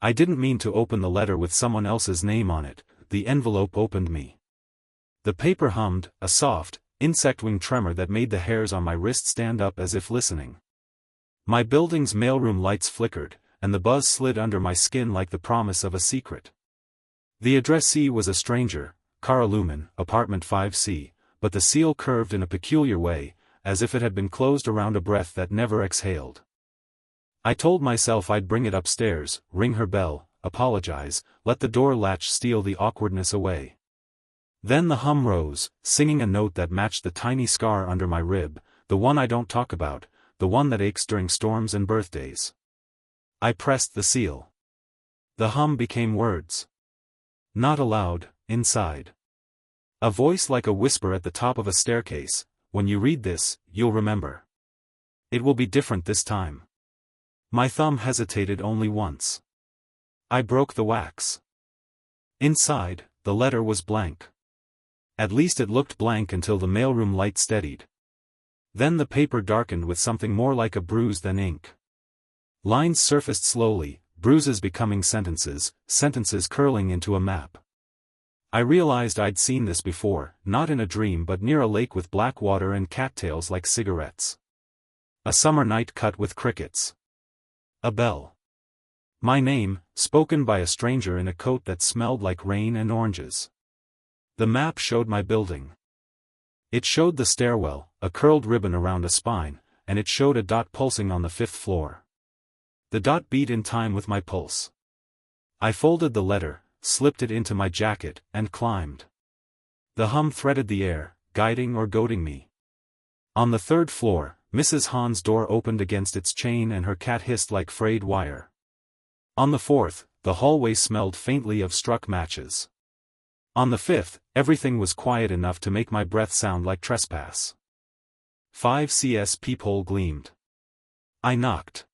I didn't mean to open the letter with someone else's name on it. The envelope opened me. The paper hummed, a soft, insect-wing tremor that made the hairs on my wrist stand up as if listening. My building's mailroom lights flickered, and the buzz slid under my skin like the promise of a secret. The addressee was a stranger, Cara Lumen, apartment 5C, but the seal curved in a peculiar way, as if it had been closed around a breath that never exhaled. I told myself I'd bring it upstairs, ring her bell, apologize, let the door latch steal the awkwardness away. Then the hum rose, singing a note that matched the tiny scar under my rib, the one I don't talk about, the one that aches during storms and birthdays. I pressed the seal. The hum became words. Not aloud, inside. A voice like a whisper at the top of a staircase, when you read this, you'll remember. It will be different this time. My thumb hesitated only once. I broke the wax. Inside, the letter was blank. At least it looked blank until the mailroom light steadied. Then the paper darkened with something more like a bruise than ink. Lines surfaced slowly, bruises becoming sentences, sentences curling into a map. I realized I'd seen this before, not in a dream but near a lake with black water and cattails like cigarettes. A summer night cut with crickets. A bell. My name, spoken by a stranger in a coat that smelled like rain and oranges. The map showed my building. It showed the stairwell, a curled ribbon around a spine, and it showed a dot pulsing on the 5th floor. The dot beat in time with my pulse. I folded the letter, slipped it into my jacket, and climbed. The hum threaded the air, guiding or goading me. On the 3rd floor, Mrs. Hahn's door opened against its chain and her cat hissed like frayed wire. On the 4th, the hallway smelled faintly of struck matches. On the 5th, everything was quiet enough to make my breath sound like trespass. 5CS peephole gleamed. I knocked.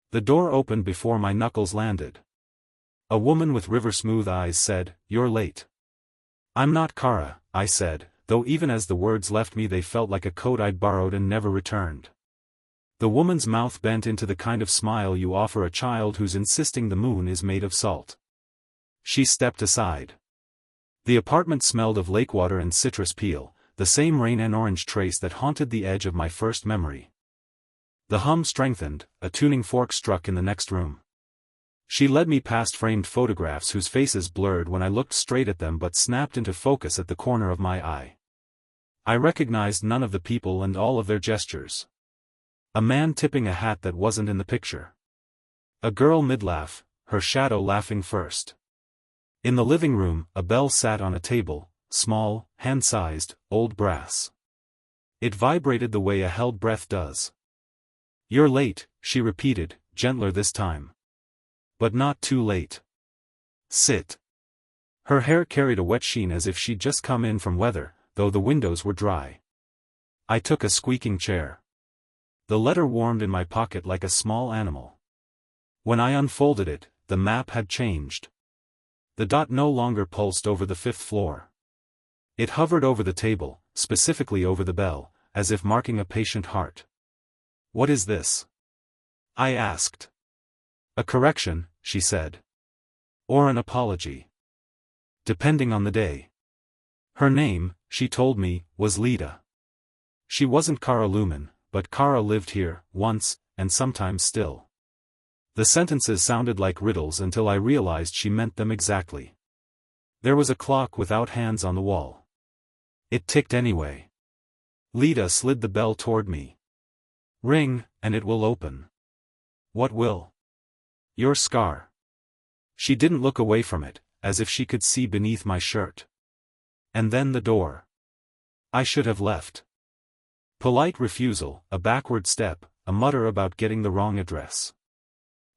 The door opened before my knuckles landed. A woman with river-smooth eyes said, "You're late." "I'm not Cara," I said, though even as the words left me they felt like a coat I'd borrowed and never returned. The woman's mouth bent into the kind of smile you offer a child who's insisting the moon is made of salt. She stepped aside. The apartment smelled of lake water and citrus peel, the same rain and orange trace that haunted the edge of my first memory. The hum strengthened, a tuning fork struck in the next room. She led me past framed photographs whose faces blurred when I looked straight at them but snapped into focus at the corner of my eye. I recognized none of the people and all of their gestures. A man tipping a hat that wasn't in the picture. A girl mid-laugh, her shadow laughing first. In the living room, a bell sat on a table, small, hand-sized, old brass. It vibrated the way a held breath does. "You're late," she repeated, gentler this time. "But not too late. Sit." Her hair carried a wet sheen as if she'd just come in from weather, though the windows were dry. I took a squeaking chair. The letter warmed in my pocket like a small animal. When I unfolded it, the map had changed. The dot no longer pulsed over the 5th floor. It hovered over the table, specifically over the bell, as if marking a patient heart. "What is this?" I asked. "A correction," she said. "Or an apology. Depending on the day." Her name, she told me, was Lida. She wasn't Cara Lumen, but Cara lived here, once, and sometimes still. The sentences sounded like riddles until I realized she meant them exactly. There was a clock without hands on the wall. It ticked anyway. Lida slid the bell toward me. "Ring, and it will open." "What will?" "Your scar." She didn't look away from it, as if she could see beneath my shirt. And then the door. I should have left. Polite refusal, a backward step, a mutter about getting the wrong address.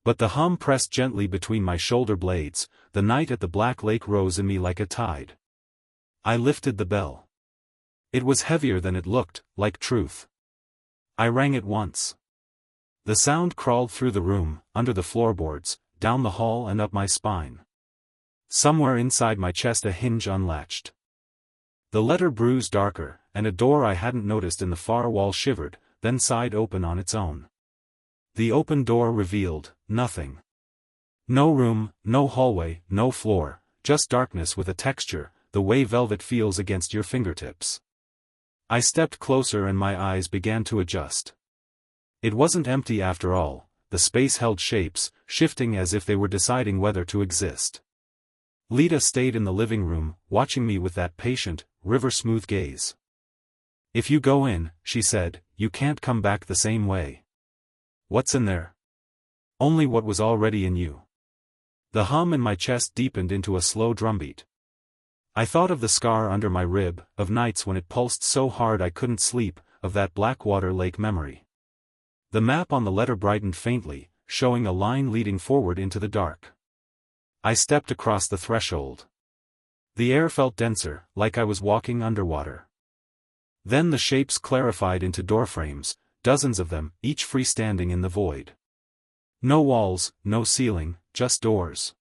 But the hum pressed gently between my shoulder blades, the night at the Black Lake rose in me like a tide. I lifted the bell. It was heavier than it looked, like truth. I rang it once. The sound crawled through the room, under the floorboards, down the hall and up my spine. Somewhere inside my chest a hinge unlatched. The letter bruised darker, and a door I hadn't noticed in the far wall shivered, then sighed open on its own. The open door revealed nothing. No room, no hallway, no floor, just darkness with a texture, the way velvet feels against your fingertips. I stepped closer and my eyes began to adjust. It wasn't empty after all, the space held shapes, shifting as if they were deciding whether to exist. Lita stayed in the living room, watching me with that patient, river-smooth gaze. "If you go in," she said, "you can't come back the same way." "What's in there?" "Only what was already in you." The hum in my chest deepened into a slow drumbeat. I thought of the scar under my rib, of nights when it pulsed so hard I couldn't sleep, of that Blackwater Lake memory. The map on the letter brightened faintly, showing a line leading forward into the dark. I stepped across the threshold. The air felt denser, like I was walking underwater. Then the shapes clarified into doorframes, dozens of them, each freestanding in the void. No walls, no ceiling, just doors.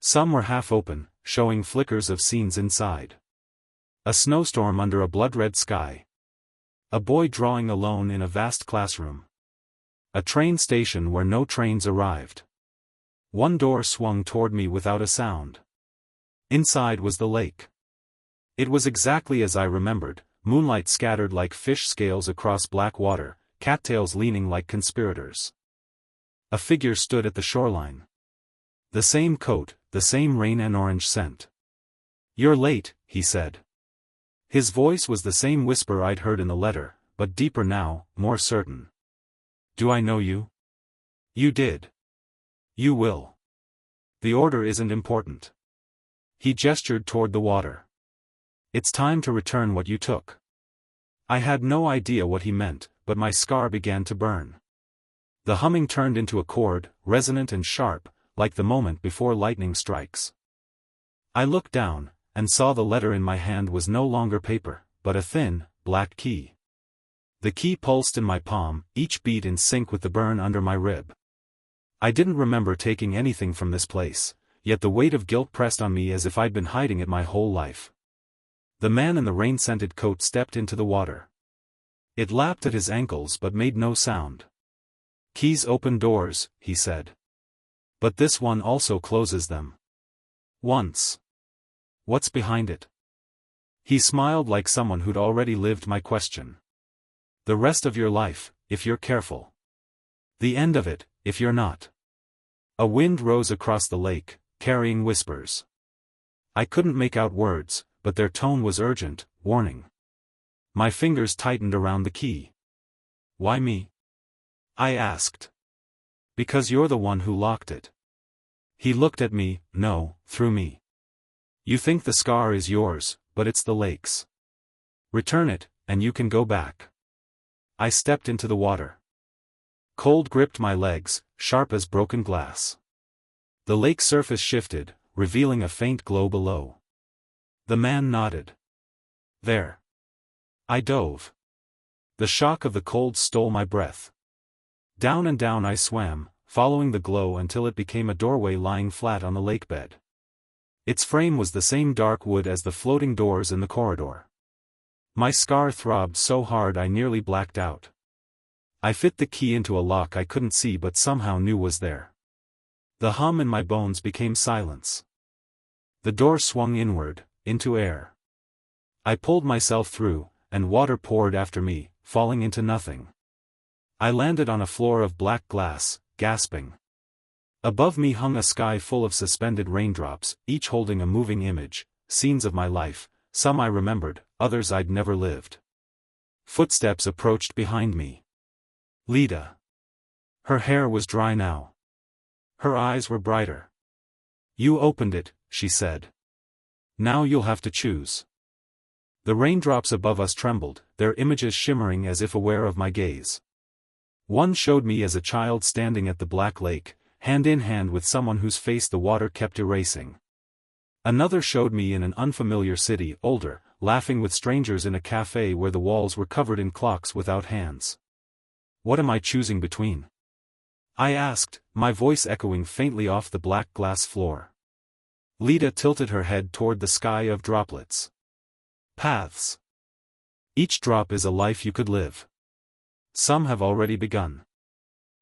Some were half open, showing flickers of scenes inside. A snowstorm under a blood-red sky. A boy drawing alone in a vast classroom. A train station where no trains arrived. One door swung toward me without a sound. Inside was the lake. It was exactly as I remembered, moonlight scattered like fish scales across black water, cattails leaning like conspirators. A figure stood at the shoreline. The same coat, the same rain and orange scent. "You're late," he said. His voice was the same whisper I'd heard in the letter, but deeper now, more certain. "Do I know you?" "You did. You will. The order isn't important." He gestured toward the water. "It's time to return what you took." I had no idea what he meant, but my scar began to burn. The humming turned into a chord, resonant and sharp, like the moment before lightning strikes. I looked down, and saw the letter in my hand was no longer paper, but a thin, black key. The key pulsed in my palm, each beat in sync with the burn under my rib. I didn't remember taking anything from this place, yet the weight of guilt pressed on me as if I'd been hiding it my whole life. The man in the rain-scented coat stepped into the water. It lapped at his ankles but made no sound. "Keys open doors," he said. "But this one also closes them. Once. What's behind it?" He smiled like someone who'd already lived my question. "The rest of your life, if you're careful. The end of it, if you're not." A wind rose across the lake, carrying whispers. I couldn't make out words, but their tone was urgent, warning. My fingers tightened around the key. "Why me?" I asked. "Because you're the one who locked it." He looked at me, no, through me. "You think the scar is yours, but it's the lake's. Return it, and you can go back." I stepped into the water. Cold gripped my legs, sharp as broken glass. The lake surface shifted, revealing a faint glow below. The man nodded. "There." I dove. The shock of the cold stole my breath. Down and down I swam, following the glow until it became a doorway lying flat on the lake bed. Its frame was the same dark wood as the floating doors in the corridor. My scar throbbed so hard I nearly blacked out. I fit the key into a lock I couldn't see but somehow knew was there. The hum in my bones became silence. The door swung inward, into air. I pulled myself through, and water poured after me, falling into nothing. I landed on a floor of black glass, gasping. Above me hung a sky full of suspended raindrops, each holding a moving image, scenes of my life, some I remembered, others I'd never lived. Footsteps approached behind me. Lita. Her hair was dry now. Her eyes were brighter. "You opened it," she said. "Now you'll have to choose." The raindrops above us trembled, their images shimmering as if aware of my gaze. One showed me as a child standing at the black lake, hand in hand with someone whose face the water kept erasing. Another showed me in an unfamiliar city, older, laughing with strangers in a cafe where the walls were covered in clocks without hands. What am I choosing between? I asked, my voice echoing faintly off the black glass floor. Lita tilted her head toward the sky of droplets. Paths. Each drop is a life you could live. Some have already begun.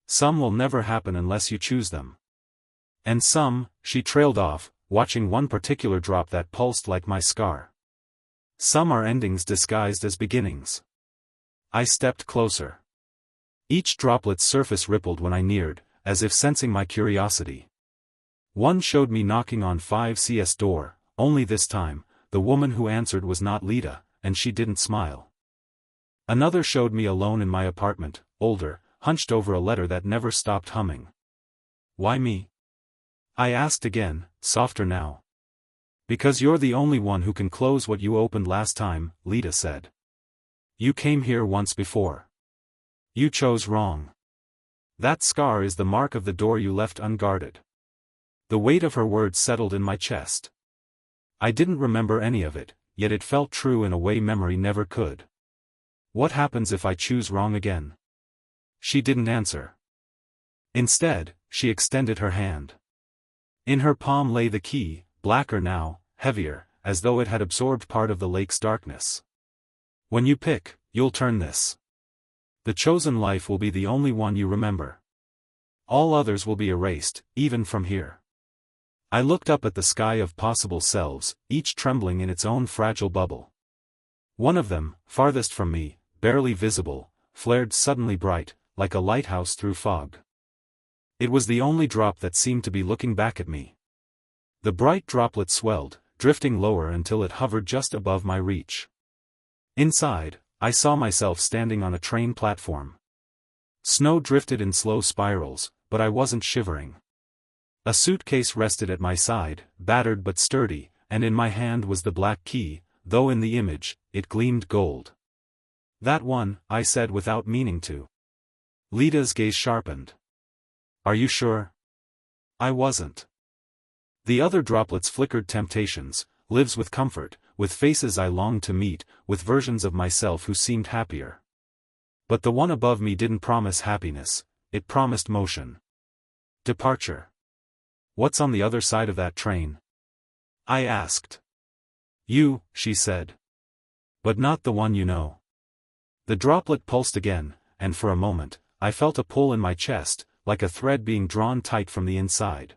Some will never happen unless you choose them. And some, she trailed off, watching one particular drop that pulsed like my scar. Some are endings disguised as beginnings. I stepped closer. Each droplet's surface rippled when I neared, as if sensing my curiosity. One showed me knocking on 5C's door, only this time, the woman who answered was not Lita, and she didn't smile. Another showed me alone in my apartment, older, hunched over a letter that never stopped humming. Why me? I asked again, softer now. Because you're the only one who can close what you opened last time, Lita said. You came here once before. You chose wrong. That scar is the mark of the door you left unguarded. The weight of her words settled in my chest. I didn't remember any of it, yet it felt true in a way memory never could. What happens if I choose wrong again? She didn't answer. Instead, she extended her hand. In her palm lay the key, blacker now, heavier, as though it had absorbed part of the lake's darkness. When you pick, you'll turn this. The chosen life will be the only one you remember. All others will be erased, even from here. I looked up at the sky of possible selves, each trembling in its own fragile bubble. One of them, farthest from me, barely visible, flared suddenly bright, like a lighthouse through fog. It was the only drop that seemed to be looking back at me. The bright droplet swelled, drifting lower until it hovered just above my reach. Inside, I saw myself standing on a train platform. Snow drifted in slow spirals, but I wasn't shivering. A suitcase rested at my side, battered but sturdy, and in my hand was the black key, though in the image, it gleamed gold. That one, I said without meaning to. Lita's gaze sharpened. Are you sure? I wasn't. The other droplets flickered temptations, lives with comfort, with faces I longed to meet, with versions of myself who seemed happier. But the one above me didn't promise happiness, it promised motion. Departure. What's on the other side of that train? I asked. You, she said. But not the one you know. The droplet pulsed again, and for a moment, I felt a pull in my chest, like a thread being drawn tight from the inside.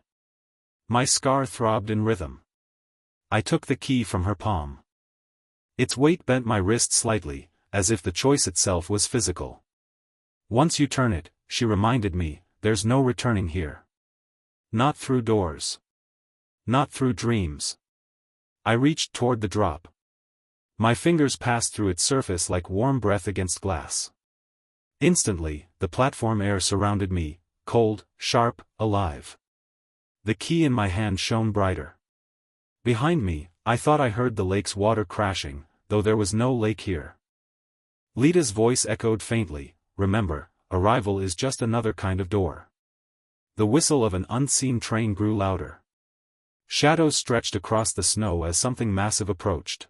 My scar throbbed in rhythm. I took the key from her palm. Its weight bent my wrist slightly, as if the choice itself was physical. Once you turn it, she reminded me, there's no returning here. Not through doors. Not through dreams. I reached toward the drop. My fingers passed through its surface like warm breath against glass. Instantly, the platform air surrounded me, cold, sharp, alive. The key in my hand shone brighter. Behind me, I thought I heard the lake's water crashing, though there was no lake here. Lita's voice echoed faintly, remember, arrival is just another kind of door. The whistle of an unseen train grew louder. Shadows stretched across the snow as something massive approached.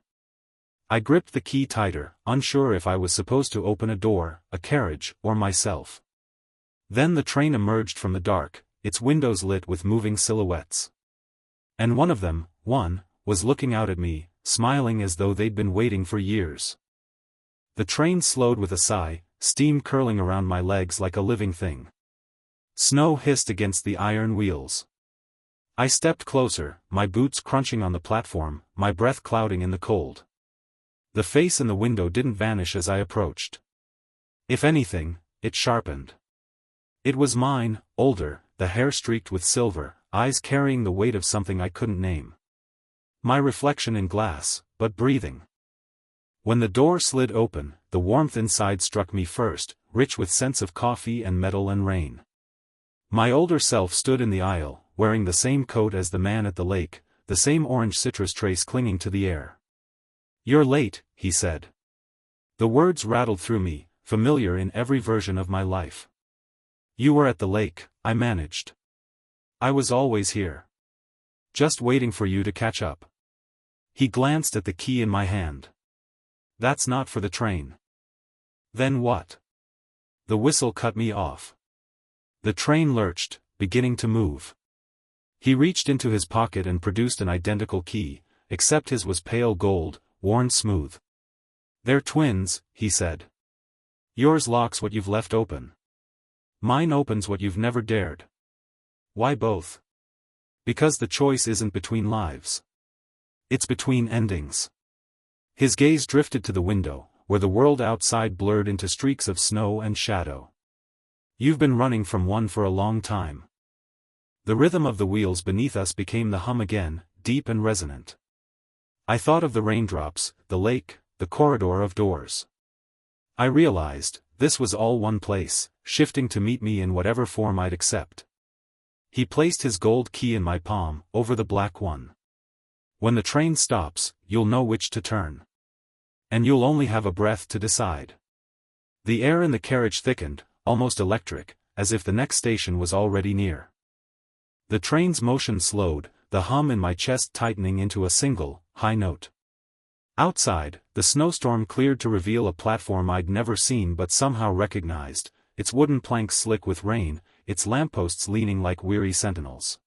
I gripped the key tighter, unsure if I was supposed to open a door, a carriage, or myself. Then the train emerged from the dark, its windows lit with moving silhouettes. And one of them, was looking out at me, smiling as though they'd been waiting for years. The train slowed with a sigh, steam curling around my legs like a living thing. Snow hissed against the iron wheels. I stepped closer, my boots crunching on the platform, my breath clouding in the cold. The face in the window didn't vanish as I approached. If anything, it sharpened. It was mine, older, the hair streaked with silver, eyes carrying the weight of something I couldn't name. My reflection in glass, but breathing. When the door slid open, the warmth inside struck me first, rich with scents of coffee and metal and rain. My older self stood in the aisle, wearing the same coat as the man at the lake, the same orange citrus trace clinging to the air. You're late, he said. The words rattled through me, familiar in every version of my life. You were at the lake, I managed. I was always here. Just waiting for you to catch up. He glanced at the key in my hand. That's not for the train. Then what? The whistle cut me off. The train lurched, beginning to move. He reached into his pocket and produced an identical key, except his was pale gold, worn smooth. They're twins, he said. Yours locks what you've left open. Mine opens what you've never dared. Why both? Because the choice isn't between lives. It's between endings. His gaze drifted to the window, where the world outside blurred into streaks of snow and shadow. You've been running from one for a long time. The rhythm of the wheels beneath us became the hum again, deep and resonant. I thought of the raindrops, the lake, the corridor of doors. I realized, this was all one place, shifting to meet me in whatever form I'd accept. He placed his gold key in my palm, over the black one. When the train stops, you'll know which to turn. And you'll only have a breath to decide. The air in the carriage thickened, almost electric, as if the next station was already near. The train's motion slowed, the hum in my chest tightening into a single, high note. Outside, the snowstorm cleared to reveal a platform I'd never seen but somehow recognized, its wooden planks slick with rain, its lampposts leaning like weary sentinels.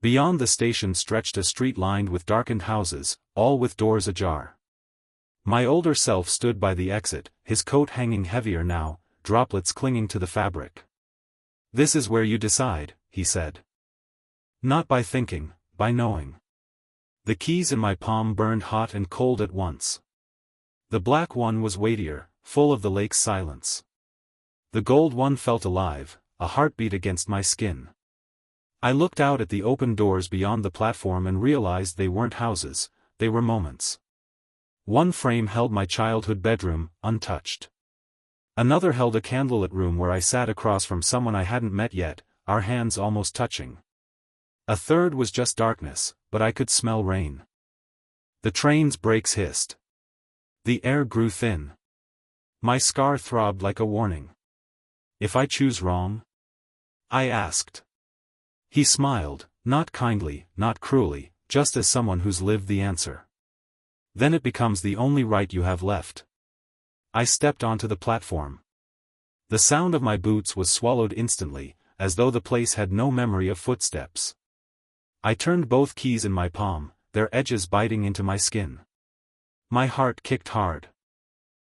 Beyond the station stretched a street lined with darkened houses, all with doors ajar. My older self stood by the exit, his coat hanging heavier now, droplets clinging to the fabric. "This is where you decide," he said. "Not by thinking, by knowing." The keys in my palm burned hot and cold at once. The black one was weightier, full of the lake's silence. The gold one felt alive, a heartbeat against my skin. I looked out at the open doors beyond the platform and realized they weren't houses, they were moments. One frame held my childhood bedroom, untouched. Another held a candlelit room where I sat across from someone I hadn't met yet, our hands almost touching. A third was just darkness, but I could smell rain. The train's brakes hissed. The air grew thin. My scar throbbed like a warning. "If I choose wrong?" I asked. He smiled, not kindly, not cruelly, just as someone who's lived the answer. "Then it becomes the only right you have left." I stepped onto the platform. The sound of my boots was swallowed instantly, as though the place had no memory of footsteps. I turned both keys in my palm, their edges biting into my skin. My heart kicked hard.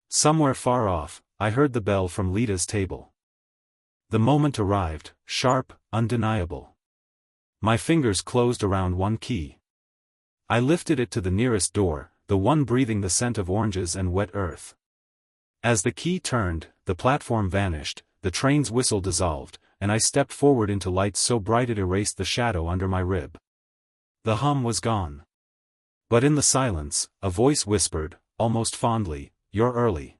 Somewhere far off, I heard the bell from Lita's table. The moment arrived, sharp, undeniable. My fingers closed around one key. I lifted it to the nearest door, the one breathing the scent of oranges and wet earth. As the key turned, the platform vanished, the train's whistle dissolved, and I stepped forward into light so bright it erased the shadow under my rib. The hum was gone. But in the silence, a voice whispered, almost fondly, "You're early."